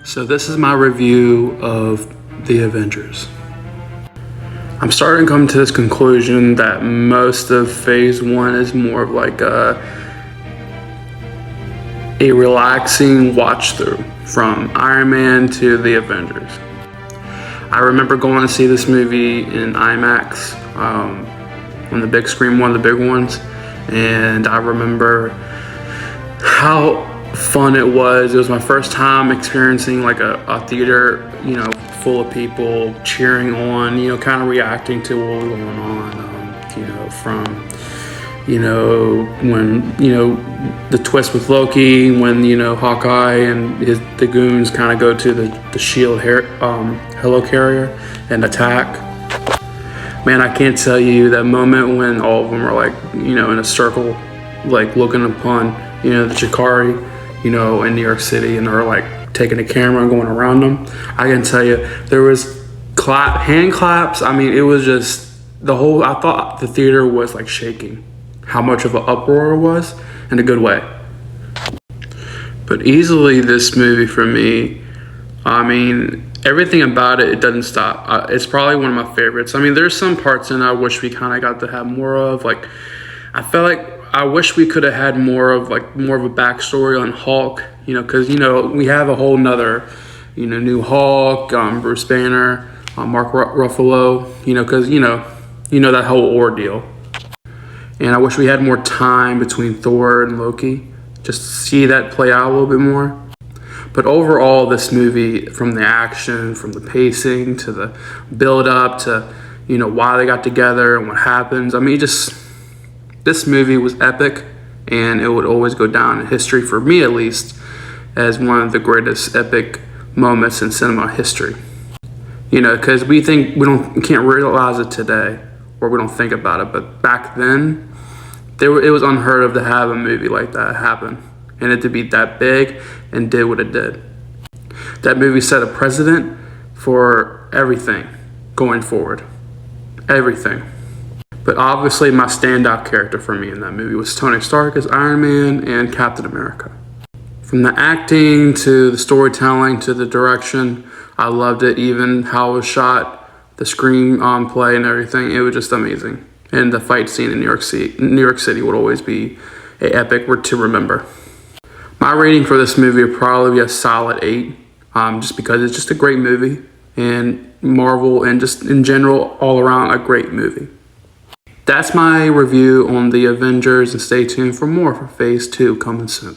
So this is my review of the Avengers. I'm starting to come to this conclusion that most of phase one is more of like a relaxing watch through from Iron Man to the Avengers. I remember going to see this movie in IMAX on the big screen, one of the big ones, and I remember how fun it was. It was my first time experiencing like a theater, full of people cheering on, kind of reacting to what was going on, from, when, the twist with Loki, when, Hawkeye and the goons kind of go to the shield helicarrier and attack. Man, I can't tell you that moment when all of them are like, in a circle, like looking upon, the Chikari, in New York City, and they're like taking a camera and going around them. I can tell you, there was hand claps. I mean, it was just I thought the theater was like shaking, how much of an uproar it was, in a good way. But easily this movie for me, I mean, everything about it doesn't stop. It's probably one of my favorites. I mean, there's some parts in it I wish we kind of got to have more of. Like, I felt like I wish we could have had more of a backstory on Hulk, because, we have a whole nother, new Hulk, Bruce Banner, Mark Ruffalo, because, that whole ordeal. And I wish we had more time between Thor and Loki, just to see that play out a little bit more. But overall, this movie, from the action, from the pacing, to the build-up, to, why they got together and what happens, I mean, this movie was epic, and it would always go down in history, for me at least, as one of the greatest epic moments in cinema history. Because we can't realize it today, or we don't think about it, but back then, it was unheard of to have a movie like that happen, and it to be that big and did what it did. That movie set a precedent for everything going forward. Everything. But obviously my standout character for me in that movie was Tony Stark as Iron Man and Captain America. From the acting to the storytelling to the direction, I loved it. Even how it was shot, the screenplay and everything, it was just amazing. And the fight scene in New York City would always be an epic to remember. My rating for this movie would probably be a solid 8, just because it's just a great movie, and Marvel, and just in general, all around a great movie. That's my review on the Avengers, and stay tuned for more for phase 2 coming soon.